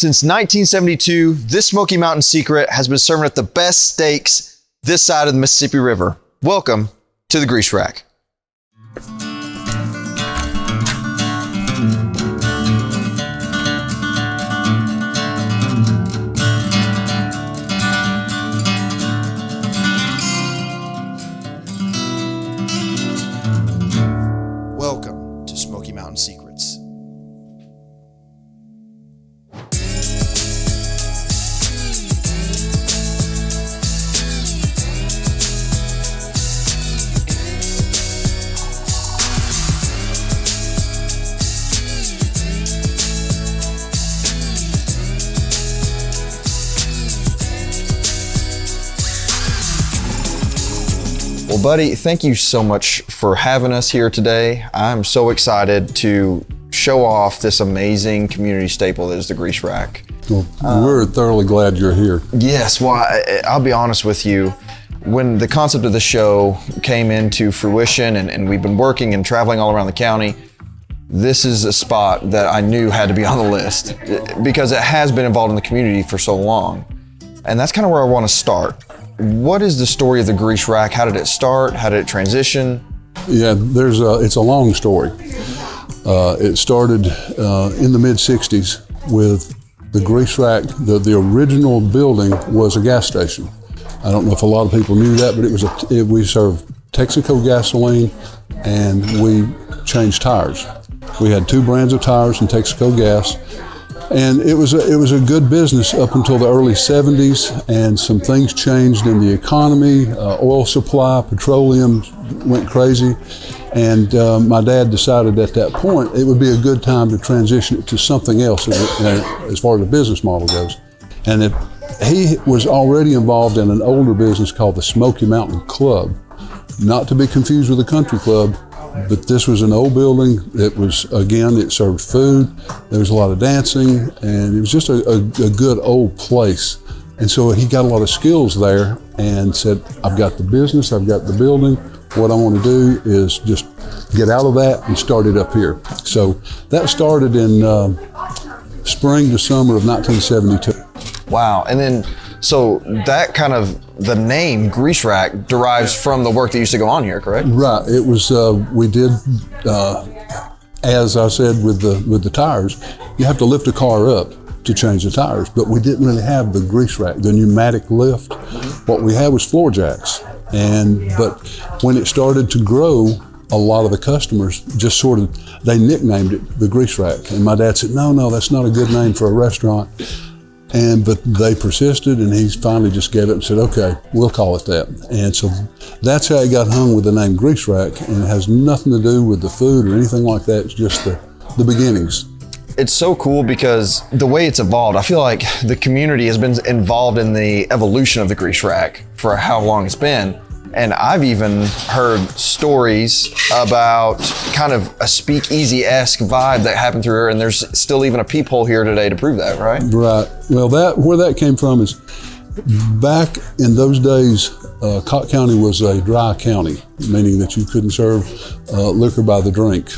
Since 1972, this Smoky Mountain secret has been serving up the best steaks this side of the Mississippi River. Welcome to the Grease Rack. Welcome to Smoky Mountain Secrets. Well, buddy, thank you so much for having us here today. I'm so excited to show off this amazing community staple that is the Grease Rack. Well, we're thoroughly glad you're here. Yes, well, I'll be honest with you. When the concept of the show came into fruition and we've been working and traveling all around the county, this is a spot that I knew had to be on the list because it has been involved in the community for so long. And that's kind of where I want to start. What is the story of the Grease Rack? How did it start? How did it transition? Yeah, it's a long story. It started in the mid-'60s with the Grease Rack. The original building was a gas station. I don't know if a lot of people knew that, but we served Texaco gasoline and we changed tires. We had 2 brands of tires and Texaco gas. And it was a good business up until the early 70s, and some things changed in the economy. Oil supply, petroleum went crazy, and my dad decided at that point it would be a good time to transition it to something else as far as the business model goes. And he was already involved in an older business called the Smoky Mountain Club, not to be confused with the country club. But this was an old building. It served food. There was a lot of dancing, and it was just a good old place. And so he got a lot of skills there and said, I've got the business, I've got the building. What I want to do is just get out of that and start it up here. So that started in spring to summer of 1972. Wow, and then, so that kind of, the name Grease Rack derives from the work that used to go on here, correct? Right. It was, we did, as I said, with the tires, you have to lift a car up to change the tires, but we didn't really have the Grease Rack, the pneumatic lift. What we had was floor jacks. But when it started to grow, a lot of the customers just they nicknamed it the Grease Rack. And my dad said, no, that's not a good name for a restaurant. But they persisted, and he finally just gave it and said, okay, we'll call it that. And so that's how he got hung with the name Grease Rack, and it has nothing to do with the food or anything like that. It's just the beginnings. It's so cool because the way it's evolved, I feel like the community has been involved in the evolution of the Grease Rack for how long it's been. And I've even heard stories about kind of a speakeasy-esque vibe that happened through here, and there's still even a peephole here today to prove that, right? Right. Well, where that came from is back in those days, Cott County was a dry county, meaning that you couldn't serve liquor by the drink.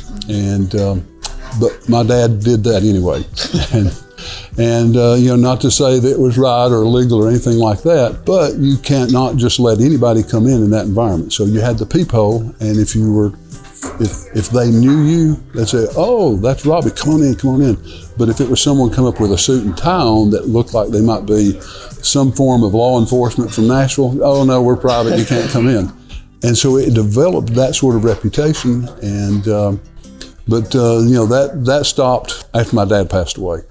But my dad did that anyway. And not to say that it was right or legal or anything like that, but you can't not just let anybody come in that environment. So you had the peephole, and if they knew you, they'd say, oh, that's Robbie, come on in. But if it was someone come up with a suit and tie on that looked like they might be some form of law enforcement from Nashville, oh no, we're private, you can't come in. And so it developed that sort of reputation, that stopped after my dad passed away.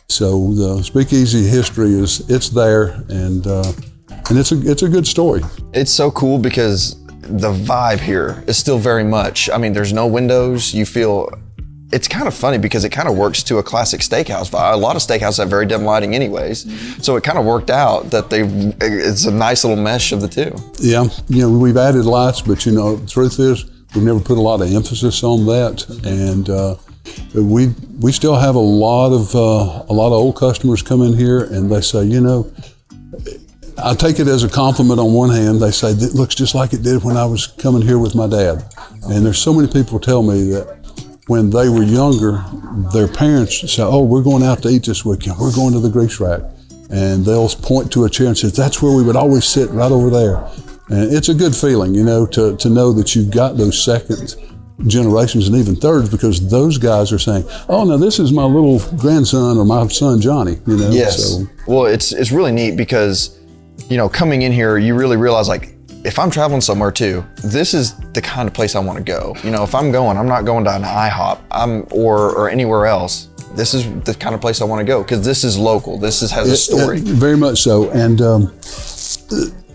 So the speakeasy history it's there, and it's a good story. It's so cool because the vibe here is still very much, there's no windows. You feel, it's kind of funny because it kind of works to a classic steakhouse vibe. A lot of steakhouses have very dim lighting anyways. Mm-hmm. So it kind of worked out that it's a nice little mesh of the two. Yeah, we've added lights, but the truth is we've never put a lot of emphasis on that. And we still have a lot of old customers come in here, and they say, I take it as a compliment on one hand. They say, it looks just like it did when I was coming here with my dad. And there's so many people tell me that when they were younger, their parents say, oh, we're going out to eat this weekend. We're going to the Grease Rack. And they'll point to a chair and say, that's where we would always sit, right over there. And it's a good feeling, you know, to know that you've got those second generations and even thirds, because those guys are saying, oh, now this is my little grandson or my son, Johnny, you know. Yes. So, well, it's really neat because, you know, coming in here, you really realize, like, if I'm traveling somewhere too, this is the kind of place I want to go. You know, if I'm going, I'm not going to an IHOP or anywhere else. This is the kind of place I want to go because this is local. This has a story. Very much so. And,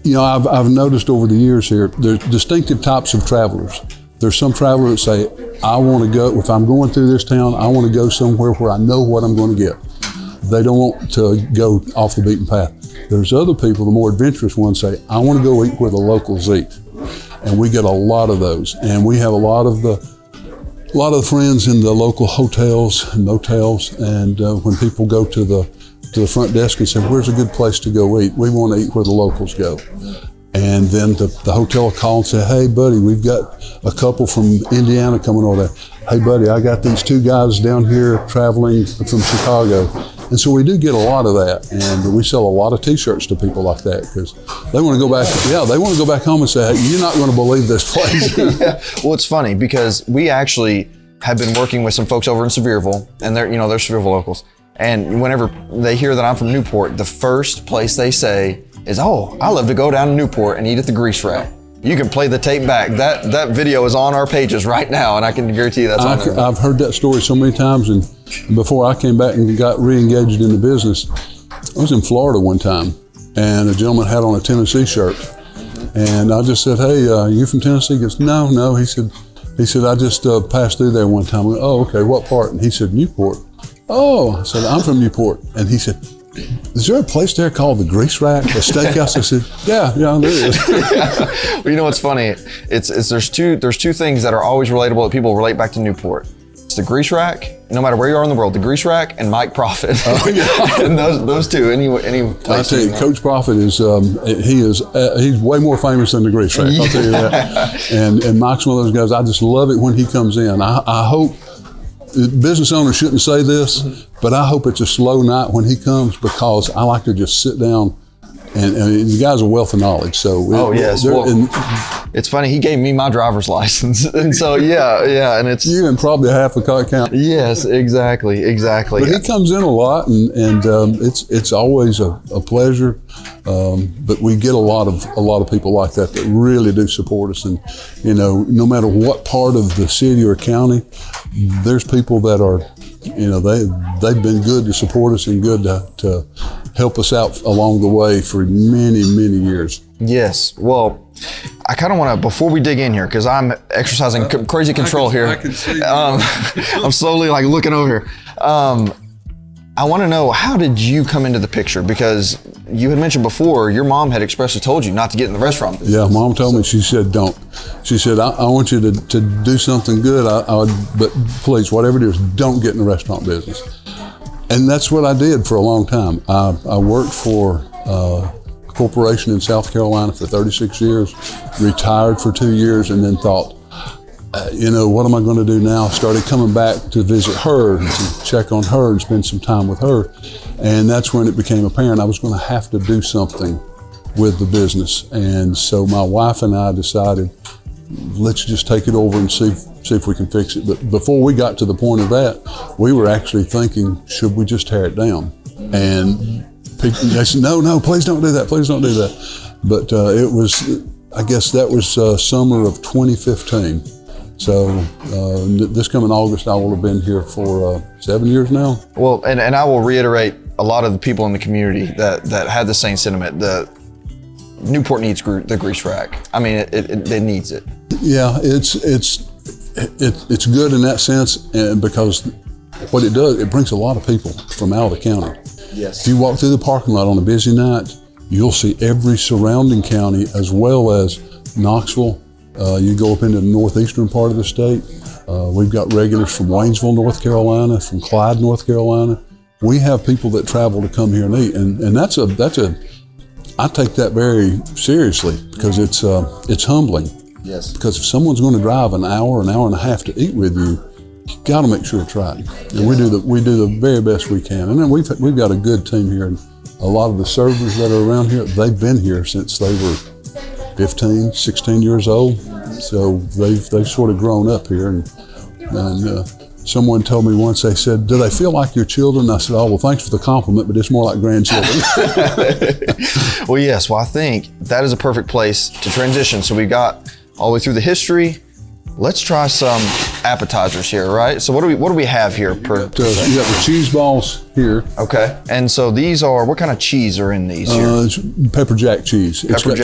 you know, I've noticed over the years here, there's distinctive types of travelers. There's some travelers that say, I want to go, if I'm going through this town, I want to go somewhere where I know what I'm going to get. They don't want to go off the beaten path. There's other people, the more adventurous ones, say, I want to go eat where the locals eat. And we get a lot of those. And we have a lot of the friends in the local hotels and motels. And when people go to the front desk and say, where's a good place to go eat? We want to eat where the locals go. And then the hotel will call and say, hey, buddy, we've got a couple from Indiana coming over there. Hey, buddy, I got these two guys down here traveling from Chicago. And so we do get a lot of that. And we sell a lot of T-shirts to people like that because they want to go back. Yeah, they want to go back home and say, hey, you're not going to believe this place. Yeah. Well, it's funny because we actually have been working with some folks over in Sevierville, and they're Sevierville locals. And whenever they hear that I'm from Newport, the first place they say is, oh, I love to go down to Newport and eat at the Grease Rack. You can play the tape back. That video is on our pages right now, and I can guarantee you that's on there. I've heard that story so many times, and before I came back and got re-engaged in the business, I was in Florida one time, and a gentleman had on a Tennessee shirt, and I just said, hey, you from Tennessee? He goes, no. He said, I just passed through there one time. I went, oh, okay, what part? And he said, Newport. Oh, I said, I'm from Newport. And he said, is there a place there called the Grease Rack, a steakhouse? I said, yeah, there is. Yeah. Well, you know what's funny? There's two things that are always relatable that people relate back to Newport. It's the Grease Rack, no matter where you are in the world, the Grease Rack and Mike Prophet. Oh, yeah. And those two, any place. I tell you, Coach Prophet is, he's way more famous than the Grease Rack, I'll tell you that. And Mike's one of those guys, I just love it when he comes in. I hope, business owners shouldn't say this, but I hope it's a slow night when he comes because I like to just sit down and the guy's a wealth of knowledge. So it's funny, he gave me my driver's license, and so yeah, and it's you and probably half a car count. Yes, exactly. But he comes in a lot, and it's always a pleasure. But we get a lot of people like that really do support us, and you know, no matter what part of the city or county, there's people that are, you know, they've been good to support us and good to help us out along the way for many years. Yes. Well, I kind of want to, before we dig in here, because I'm exercising crazy control here. I can see. I'm slowly like looking over here. I want to know, how did you come into the picture? Because you had mentioned before, your mom had expressly told you not to get in the restaurant business. Yeah, Mom told me, she said, don't. She said, I want you to do something good, but please, whatever it is, don't get in the restaurant business. And that's what I did for a long time. I worked for a corporation in South Carolina for 36 years, retired for 2 years, and then thought, you know, what am I going to do now? Started coming back to visit her and to check on her and spend some time with her. And that's when it became apparent I was going to have to do something with the business. And so my wife and I decided, let's just take it over and see if we can fix it. But before we got to the point of that, we were actually thinking, should we just tear it down? And people, they said, no, please don't do that. Please don't do that. But it was, I guess that was summer of 2015. So this coming August, I will have been here for 7 years now. Well, and I will reiterate, a lot of the people in the community that had the same sentiment. The Newport needs the Grease Rack. I mean, it needs it. Yeah, it's good in that sense, because what it does, it brings a lot of people from out of the county. Yes. If you walk through the parking lot on a busy night, you'll see every surrounding county as well as Knoxville. You go up into the northeastern part of the state. We've got regulars from Waynesville, North Carolina, from Clyde, North Carolina. We have people that travel to come here and eat, and that's a. I take that very seriously because it's humbling. Yes. Because if someone's going to drive an hour and a half to eat with you, you got to make sure it's right. And we do the very best we can. And then we've got a good team here. And a lot of the servers that are around here, they've been here since they were 15, 16 years old. So they've sort of grown up here. And someone told me once, they said, "Do they feel like your children?" I said, "Oh, well, thanks for the compliment, but it's more like grandchildren." Well, yes. Well, I think that is a perfect place to transition. So we got all the way through the history. Let's try some appetizers here, right? So what do we have here? You got the cheese balls here. Okay. And so these are, what kind of cheese are in these here? It's pepper jack cheese. It's got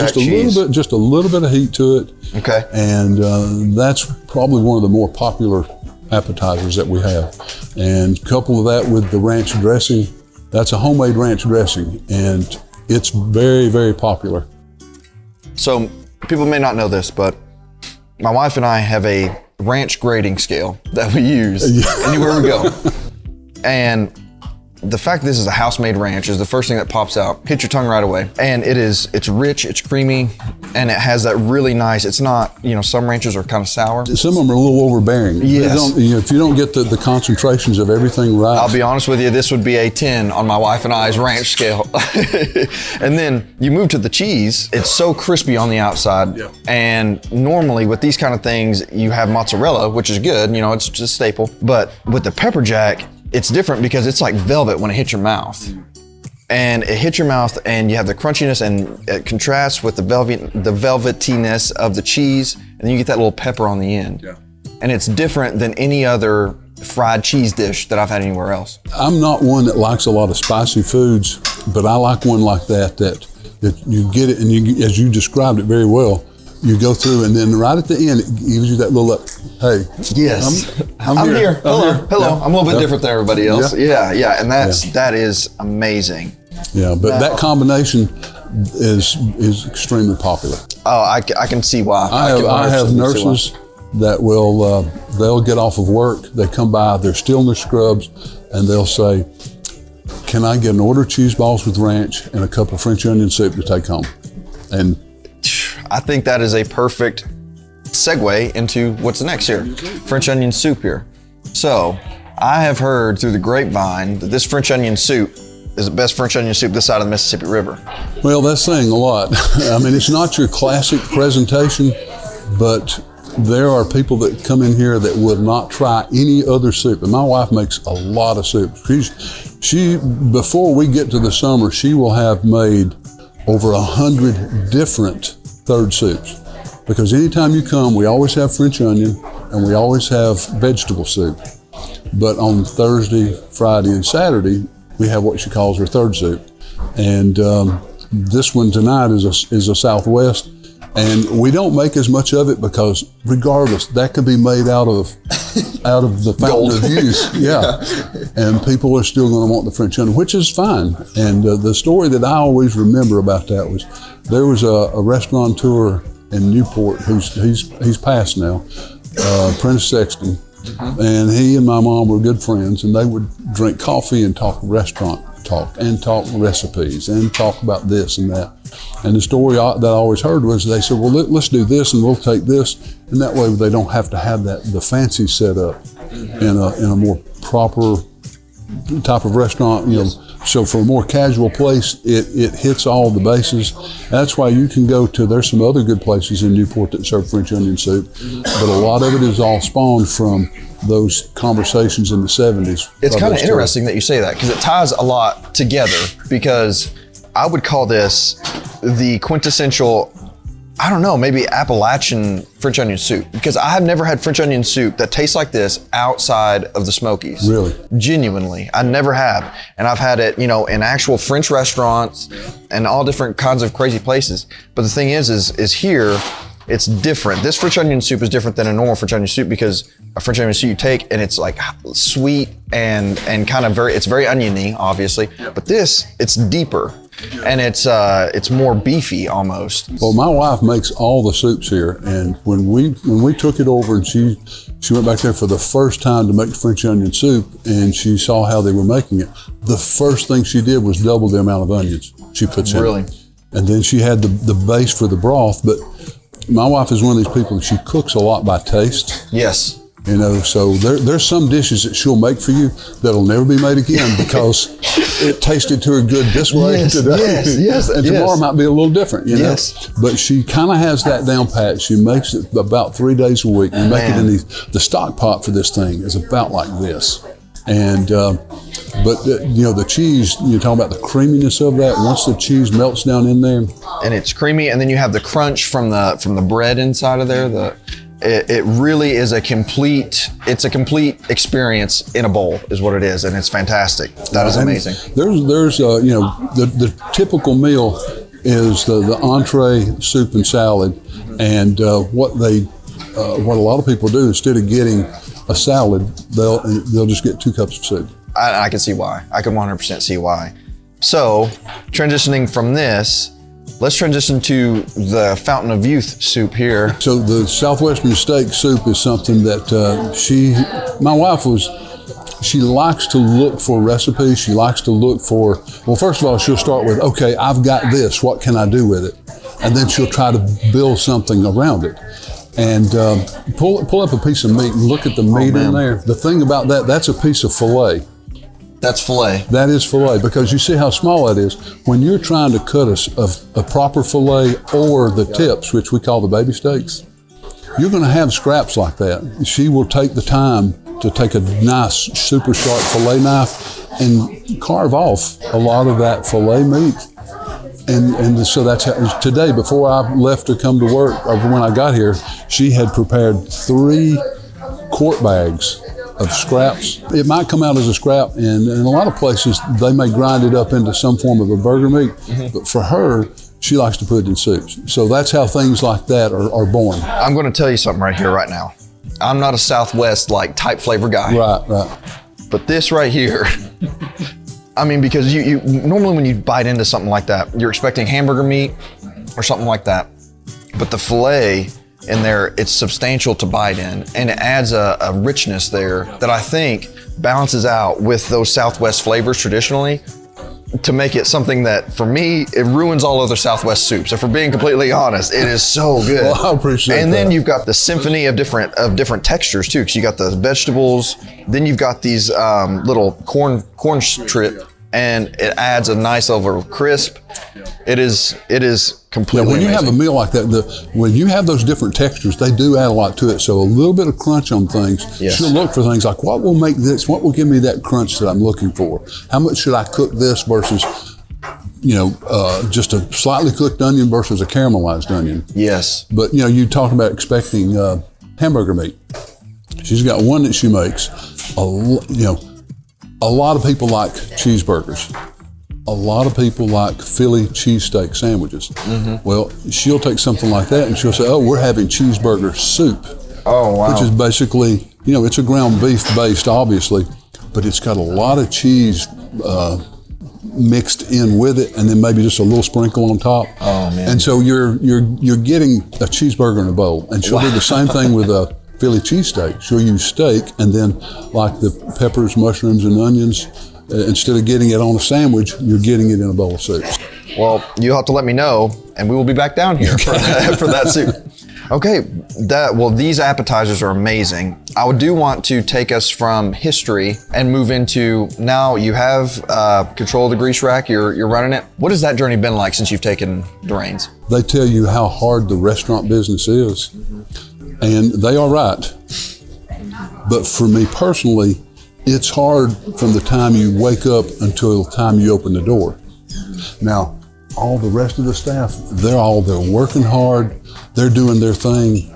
just a little bit of heat to it. Okay. And that's probably one of the more popular appetizers that we have. And couple that with the ranch dressing. That's a homemade ranch dressing, and it's very, very popular. So people may not know this, but my wife and I have a ranch grading scale that we use anywhere we go. And the fact this is a house-made ranch is the first thing that pops out. Hit your tongue right away. And it's rich, it's creamy, and it has that really nice, it's not, some ranches are kind of sour. Some of them are a little overbearing. Yes. If you don't get the concentrations of everything right. I'll be honest with you, this would be a 10 on my wife and I's ranch scale. And then you move to the cheese, it's so crispy on the outside. Yeah. And normally with these kind of things, you have mozzarella, which is good, it's just a staple. But with the pepper jack, it's different because it's like velvet when it hits your mouth. And it hits your mouth and you have the crunchiness, and it contrasts with the velvetiness of the cheese, and then you get that little pepper on the end. Yeah. And it's different than any other fried cheese dish that I've had anywhere else. I'm not one that likes a lot of spicy foods, but I like one like that you get it, and as you described it very well, you go through, and then right at the end, it gives you that little, hey. Yes. I'm here. Hello. Yeah. I'm a little bit different than everybody else. Yeah. And that is amazing. Yeah, but that combination is extremely popular. Oh, I can see why. I have nurses that they'll get off of work, they come by, they're still in their scrubs, and they'll say, "Can I get an order of cheese balls with ranch and a cup of French onion soup to take home?" And I think that is a perfect segue into what's next here. French onion soup here. So I have heard through the grapevine that this French onion soup is the best French onion soup this side of the Mississippi River. Well, that's saying a lot. I mean, it's not your classic presentation, but there are people that come in here that would not try any other soup. And my wife makes a lot of soups. She before we get to the summer, she will have made over 100 different third soups, because anytime you come, we always have French onion and we always have vegetable soup. But on Thursday, Friday, and Saturday, we have what she calls her third soup. And this one tonight is a Southwest, and we don't make as much of it because regardless, that could be made out of the fountain of youth. Yeah. And people are still going to want the French onion, which is fine. And the story that I always remember about that was there was a restaurateur in Newport he's passed now, Prentice Sexton. Mm-hmm. And he and my mom were good friends, and they would drink coffee and talk restaurant talk and talk recipes and talk about this and that. And the story that I always heard was they said, "Well, let's do this and we'll take this," and that way they don't have to have the fancy setup in a more proper type of restaurant. So for a more casual place, it hits all the bases. That's why you can go to, there's some other good places in Newport that serve French onion soup, but a lot of it is all spawned from those conversations in the 70s. It's kind of interesting that you say that, because it ties a lot together, because I would call this the quintessential, I don't know, maybe Appalachian French onion soup, because I have never had French onion soup that tastes like this outside of the Smokies. Really? Genuinely, I never have. And I've had it, in actual French restaurants and all different kinds of crazy places. But the thing is here, it's different. This French onion soup is different than a normal French onion soup, because a French onion soup you take and it's like sweet and kind of it's very oniony, obviously. But this, it's deeper. And it's more beefy almost. Well, my wife makes all the soups here, and when we took it over, and she went back there for the first time to make French onion soup, and she saw how they were making it. The first thing she did was double the amount of onions she puts in. Really? And then she had the base for the broth. But my wife is one of these people that she cooks a lot by taste. Yes. You know, so there's some dishes that she'll make for you that'll never be made again because it tasted to her good this way today. Yes, and tomorrow might be a little different, you know. Yes. But she kind of has that down pat. She makes it about 3 days a week. We make it in the stock pot for this thing is about like this. And you know, the cheese, you're talking about the creaminess of that. Once the cheese melts down in there, and it's creamy, and then you have the crunch from the bread inside of there. It really is a complete experience in a bowl is what it is, and it's fantastic. That is amazing. There's you know, the typical meal is the entree, soup and salad, and what a lot of people do, instead of getting a salad, they'll just get 2 cups of soup. I can see why. I can 100% see why. So, transitioning from this, let's transition to the Fountain of Youth soup here. So the Southwestern steak soup is something that my wife she likes to look for recipes. She likes to look for, well, first of all, she'll start with, okay, I've got this, what can I do with it? And then she'll try to build something around it. And pull up a piece of meat and look at the meat in there. The thing about that's a piece of filet. That's filet. That is filet, because you see how small that is. When you're trying to cut a proper filet or the tips, which we call the baby steaks, you're going to have scraps like that. She will take the time to take a nice, super sharp filet knife and carve off a lot of that filet meat. And so that's how, today, before I left to come to work, or when I got here, she had prepared 3 quart bags of scraps. It might come out as a scrap, and in a lot of places, they may grind it up into some form of a burger meat, but for her, she likes to put it in soups. So that's how things like that are born. I'm going to tell you something right here, right now. I'm not a Southwest type flavor guy. Right. But this right here, I mean, because you normally when you bite into something like that, you're expecting hamburger meat or something like that. But the filet in there, it's substantial to bite in, and it adds a richness there that I think balances out with those Southwest flavors traditionally to make it something that, for me, it ruins all other Southwest soups. If we're being completely honest, it is so good. Well, I appreciate that. And then you've got the symphony of different textures too, because you got the vegetables, then you've got these little corn strip, and it adds a nice level of crisp. It is completely when you amazing. have a meal like that, when you have those different textures, they do add a lot to it. So a little bit of crunch on things. Yes. She'll look for things like, what will make this, what will give me that crunch that I'm looking for? How much should I cook this versus, just a slightly cooked onion versus a caramelized onion? Yes. But, you talk about expecting hamburger meat. She's got one that she makes. A lot of people like cheeseburgers. A lot of people like Philly cheesesteak sandwiches. Mm-hmm. Well, she'll take something like that and she'll say, oh, we're having cheeseburger soup. Oh, wow. Which is basically, it's a ground beef based, obviously, but it's got a lot of cheese mixed in with it, and then maybe just a little sprinkle on top. Oh, man. And so you're getting a cheeseburger in a bowl. And she'll do the same thing with a Philly cheesesteak. She'll use steak, and then like the peppers, mushrooms, and onions, instead of getting it on a sandwich, you're getting it in a bowl of soup. Well, you'll have to let me know, and we will be back down here for that soup. Okay, these appetizers are amazing. I do want to take us from history and move into, now you have control of the grease rack, you're running it. What has that journey been like since you've taken the reins? They tell you how hard the restaurant business is, and they are right. But for me personally, it's hard from the time you wake up until the time you open the door. Now, all the rest of the staff, they're working hard, they're doing their thing.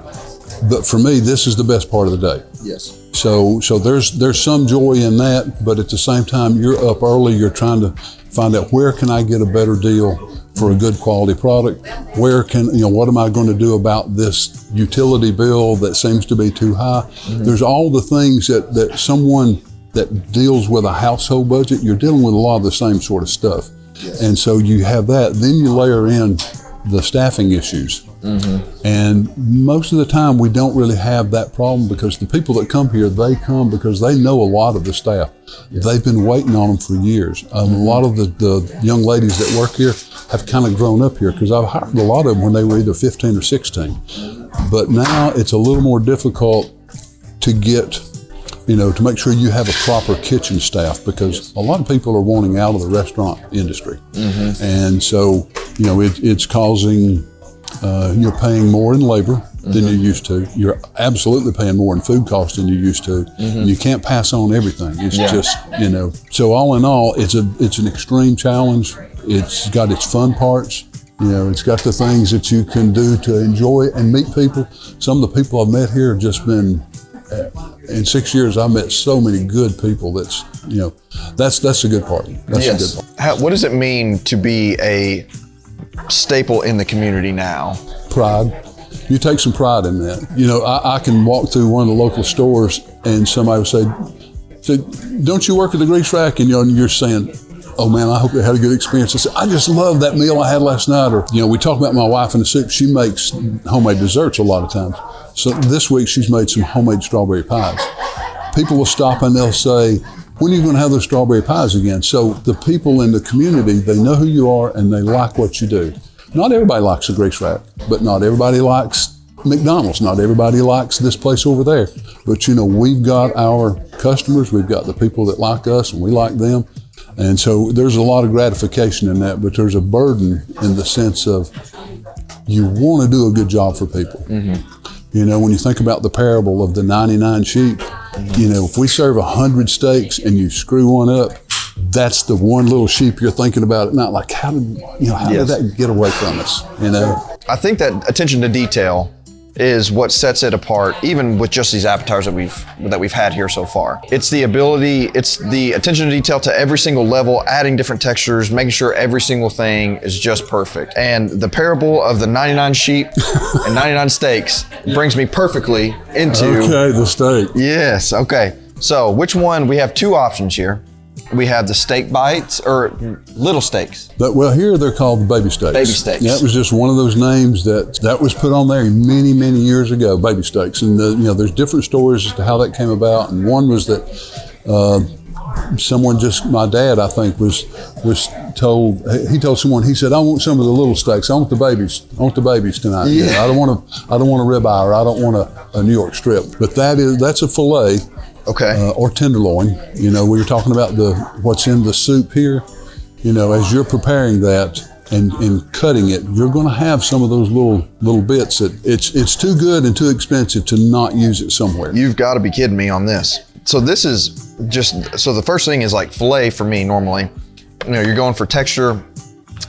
But for me, this is the best part of the day. Yes. So there's some joy in that, but at the same time, you're up early, you're trying to find out where can I get a better deal for a good quality product? Where what am I going to do about this utility bill that seems to be too high? Mm-hmm. There's all the things that someone that deals with a household budget, you're dealing with a lot of the same sort of stuff. Yes. And so you have that, then you layer in the staffing issues. Mm-hmm. And most of the time we don't really have that problem, because the people that come here, they come because they know a lot of the staff. Yes. They've been waiting on them for years. A lot of the young ladies that work here have kind of grown up here, because I've hired a lot of them when they were either 15 or 16. But now it's a little more difficult to get, to make sure you have a proper kitchen staff, because a lot of people are wanting out of the restaurant industry. And so, it's causing, you're paying more in labor than you used to. You're absolutely paying more in food costs than you used to. And you can't pass on everything. It's just, so all in all, it's an extreme challenge. It's got its fun parts. It's got the things that you can do to enjoy and meet people. Some of the people I've met here have just been, in 6 years, I've met so many good people. That's the good part. That's the good part. What does it mean to be a staple in the community now? Pride. You take some pride in that. I can walk through one of the local stores and somebody will say, don't you work at the Grease Rack? And you're saying, oh man, I hope they had a good experience. I said, I just love that meal I had last night. Or, we talk about my wife and the soup. She makes homemade desserts a lot of times. So this week she's made some homemade strawberry pies. People will stop and they'll say, when are you going to have those strawberry pies again? So the people in the community, they know who you are and they like what you do. Not everybody likes the Grease Rack, but not everybody likes McDonald's. Not everybody likes this place over there. But we've got our customers, we've got the people that like us and we like them. And so there's a lot of gratification in that, but there's a burden in the sense of you want to do a good job for people. When you think about the parable of the 99 sheep, if we serve 100 steaks and you screw one up, that's the one little sheep you're thinking about at night. Like, how did that get away from us? I think that attention to detail is what sets it apart, even with just these appetizers that we've had here so far. It's the ability, it's the attention to detail to every single level, adding different textures, making sure every single thing is just perfect. And the parable of the 99 sheep and 99 steaks brings me perfectly into... Okay, the steak. Yes, okay. So which one? We have two options here. We have the steak bites, or little steaks. But here they're called baby steaks. Baby steaks. That was just one of those names that was put on there many, many years ago, baby steaks. And there's different stories as to how that came about. And one was that my dad, I think, was told, he told someone, he said, I want some of the little steaks. I want the babies tonight. Yeah. I don't want a ribeye, or I don't want a New York strip. But that's a filet. Okay. Or tenderloin. We were talking about what's in the soup here. As you're preparing that and cutting it, you're going to have some of those little bits that it's too good and too expensive to not use it somewhere. You've got to be kidding me on this. So this is so the first thing is like filet for me normally. You're going for texture,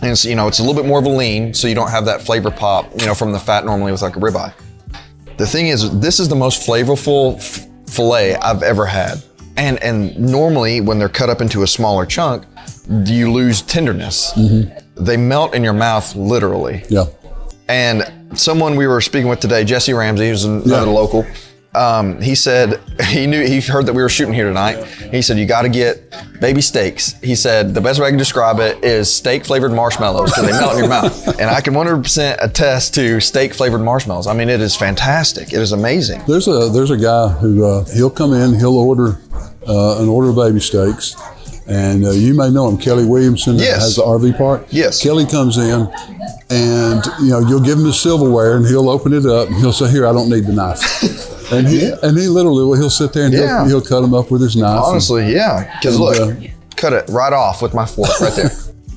and it's a little bit more of a lean, so you don't have that flavor pop, from the fat normally with like a ribeye. The thing is, this is the most flavorful filet I've ever had. And normally when they're cut up into a smaller chunk, you lose tenderness. They melt in your mouth literally. Yeah. And someone we were speaking with today, Jesse Ramsey, who's another local, he said he heard that we were shooting here tonight. He said, you got to get baby steaks. He said, the best way I can describe it is steak flavored marshmallows, because they melt in your mouth. And I can 100% attest to steak flavored marshmallows. I mean, it is fantastic. It is amazing. There's a guy who he'll come in, he'll order an order of baby steaks. And you may know him, Kelly Williamson, that has the RV park. Yes. Kelly comes in and you'll give him the silverware and he'll open it up and he'll say, here, I don't need the knife. And he literally, he'll sit there and he'll cut them up with his knife. Honestly, because look, cut it right off with my fork right there.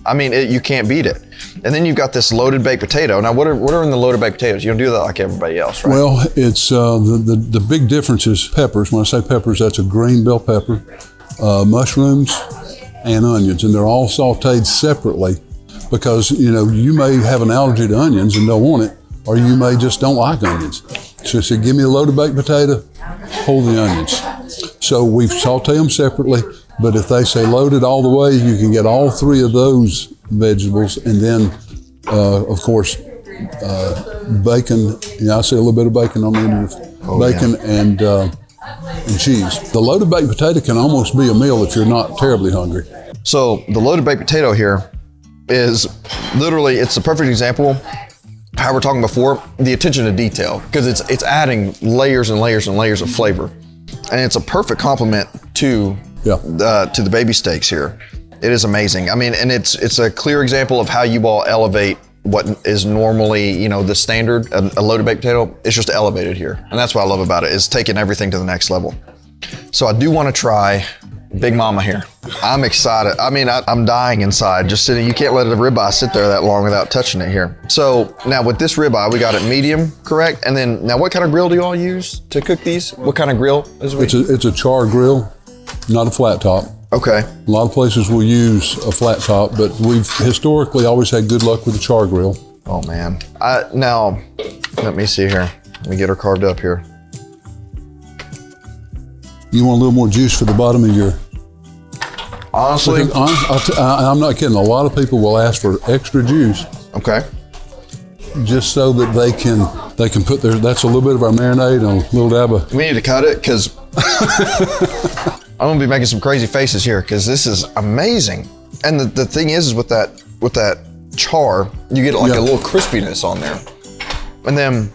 I mean, you can't beat it. And then you've got this loaded baked potato. Now, what are in the loaded baked potatoes? You don't do that like everybody else, right? Well, it's the big difference is peppers. When I say peppers, that's a green bell pepper, mushrooms, and onions, and they're all sautéed separately because you may have an allergy to onions and don't want it, or you may just don't like onions. So I said, give me a loaded baked potato, hold the onions. So we sauté them separately, but if they say loaded all the way, you can get all three of those vegetables, and then, of course, bacon. I say a little bit of bacon on the end of bacon and cheese. The loaded baked potato can almost be a meal if you're not terribly hungry. So the loaded baked potato here is literally, it's a perfect example how we're talking before, the attention to detail, because it's adding layers and layers and layers of flavor. And it's a perfect complement to the baby steaks here. It is amazing. I mean, and it's a clear example of how you all elevate what is normally, you know, the standard, a loaded baked potato. It's just elevated here. And that's what I love about it, is taking everything to the next level. So I do want to try Big Mama here. I'm excited. I mean, I'm dying inside just sitting. You can't let a ribeye sit there that long without touching it here. So now with this ribeye, we got it medium, correct? And then now what kind of grill do you all use to cook these? What kind of grill is it? It's a char grill, not a flat top. Okay. A lot of places will use a flat top, but we've historically always had good luck with the char grill. Oh man. Now, let me see here. Let me get her carved up here. You want a little more juice for the bottom of your... Honestly? I'm not kidding. A lot of people will ask for extra juice. Okay. Just so that they can put that's a little bit of our marinade and a little dab of... We need to cut it because I'm gonna be making some crazy faces here because this is amazing. And the thing is with that char, you get like a little crispiness on there. And then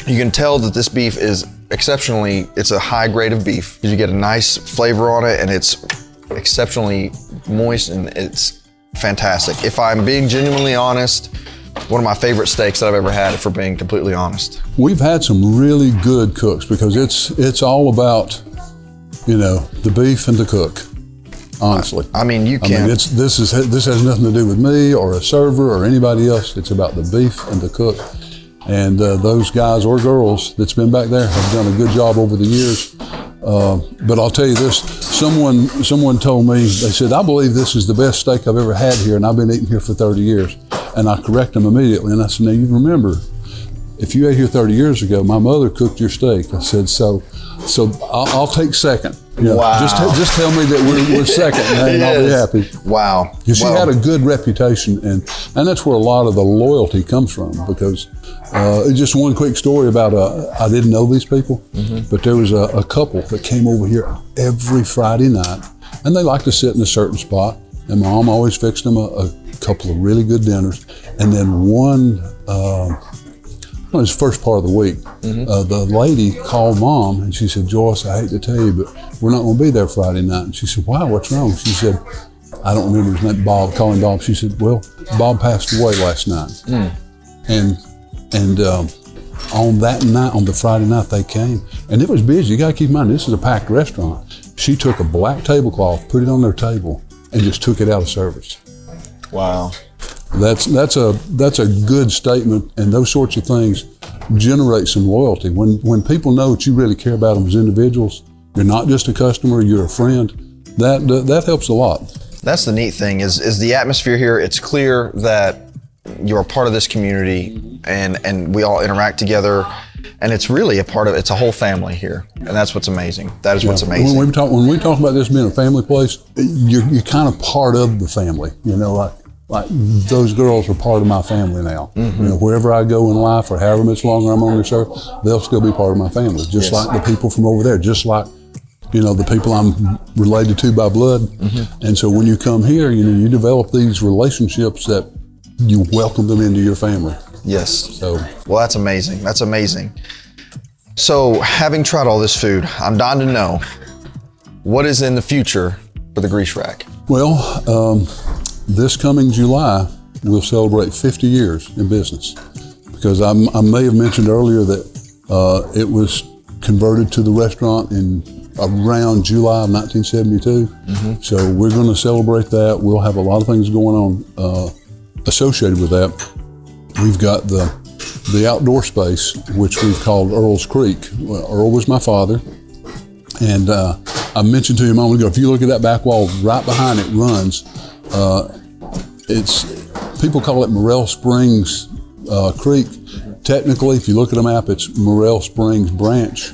you can tell that this beef is it's a high grade of beef. You get a nice flavor on it and it's exceptionally moist and it's fantastic. If I'm being genuinely honest, one of my favorite steaks that I've ever had, for being completely honest. We've had some really good cooks because it's all about, you know, the beef and the cook. Honestly, I mean, this has nothing to do with me or a server or anybody else. It's about the beef and the cook. And those guys or girls that's been back there have done a good job over the years. But I'll tell you this, someone told me, they said, I believe this is the best steak I've ever had here, and I've been eating here for 30 years. And I correct them immediately, and I said, now you remember, if you ate here 30 years ago, my mother cooked your steak. I said, so I'll take second. You know, wow. Just tell me that we're second, and I'll be happy. Wow. Because she had a good reputation, and that's where a lot of the loyalty comes from. Because just one quick story about I didn't know these people, but there was a couple that came over here every Friday night, and they like to sit in a certain spot. And my mom always fixed them a couple of really good dinners, and then one. It was the first part of the week. The lady called Mom and she said, Joyce, I hate to tell you, but we're not going to be there Friday night. And she said, wow, what's wrong? She said, I don't remember his name, Bob, call him Bob. She said, well, Bob passed away last night. And on that night, on the Friday night, they came. And it was busy. You got to keep in mind, this is a packed restaurant. She took a black tablecloth, put it on their table, and just took it out of service. Wow. That's a good statement, and those sorts of things generate some loyalty. When people know that you really care about them as individuals, you're not just a customer, you're a friend, that helps a lot. That's the neat thing is the atmosphere here. It's clear that you're a part of this community and we all interact together, and it's really it's a whole family here, and that's what's amazing. That is what's amazing. When we talk about this being a family place, you're kind of part of the family, you know, like those girls are part of my family now. You know, wherever I go in life or however much longer I'm on this earth, they'll still be part of my family, just like the people from over there, just like, you know, the people I'm related to by blood. And so when you come here, you know, you develop these relationships that you welcome them into your family. Yes. So, well, that's amazing. That's amazing. So having tried all this food, I'm dying to know, what is in the future for the Grease Rack? Well, this coming July, we'll celebrate 50 years in business, because I may have mentioned earlier that it was converted to the restaurant in around July of 1972. So we're going to celebrate that. We'll have a lot of things going on associated with that. We've got the outdoor space, which we've called Earl's Creek. Well, Earl was my father, and I mentioned to you a moment ago, if you look at that back wall, right behind it runs. People call it Morrell Springs Creek. Technically, if you look at a map, it's Morrell Springs Branch,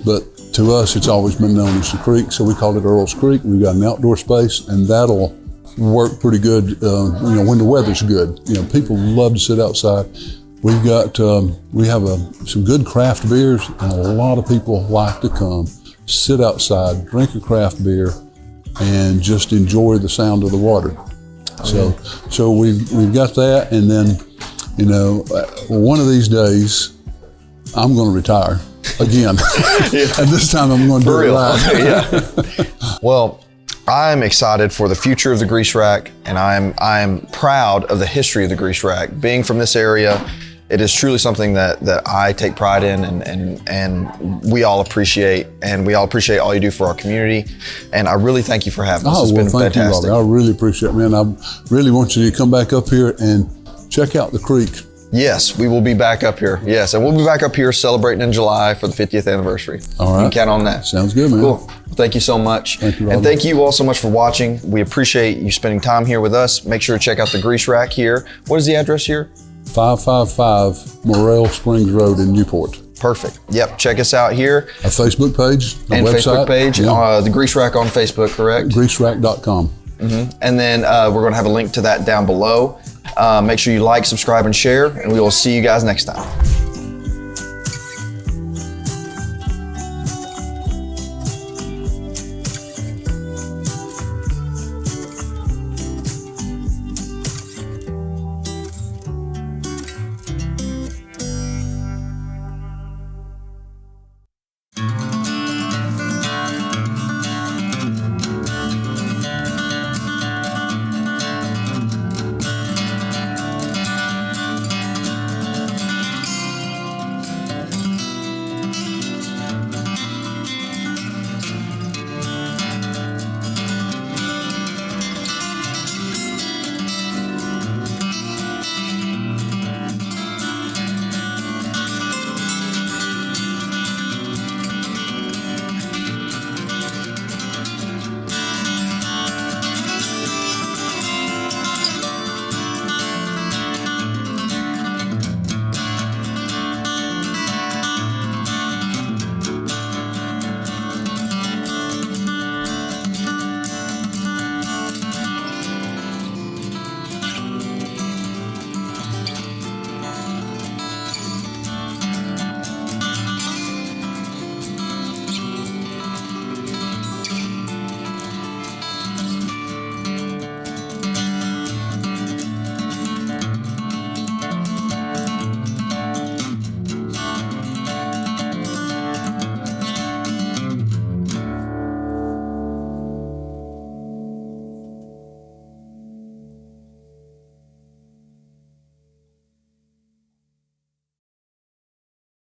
but to us, it's always been known as the creek, so we call it Earl's Creek. We've got an outdoor space, and that'll work pretty good. You know, when the weather's good, you know, people love to sit outside. We've got we have some good craft beers, and a lot of people like to come sit outside, drink a craft beer, and just enjoy the sound of the water. So we've got that, and then, you know, one of these days I'm going to retire again, and this time I'm going to do it right. Well, I'm excited for the future of the Grease Rack, and I'm proud of the history of the Grease Rack. Being from this area, it is truly something that I take pride in, and we all appreciate, and we all appreciate all you do for our community. And I really thank you for having us. It's been thank fantastic. you, Robbie. I really appreciate it, man. I really want you to come back up here and check out the creek. Yes, we will be back up here. Yes, and we'll be back up here celebrating in July for the 50th anniversary. All right. You can count on that. Sounds good, man. Cool. Thank you so much. Thank you, Robbie. And thank you all so much for watching. We appreciate you spending time here with us. Make sure to check out the Grease Rack here. What is the address here? 555 Morrell Springs Rd in Newport. Perfect. Yep, check us out here. A Facebook page, a And website. Facebook page, the Grease Rack on Facebook, correct? GreaseRack.com. And then we're going to have a link to that down below. Make sure you like, subscribe, and share, and we will see you guys next time.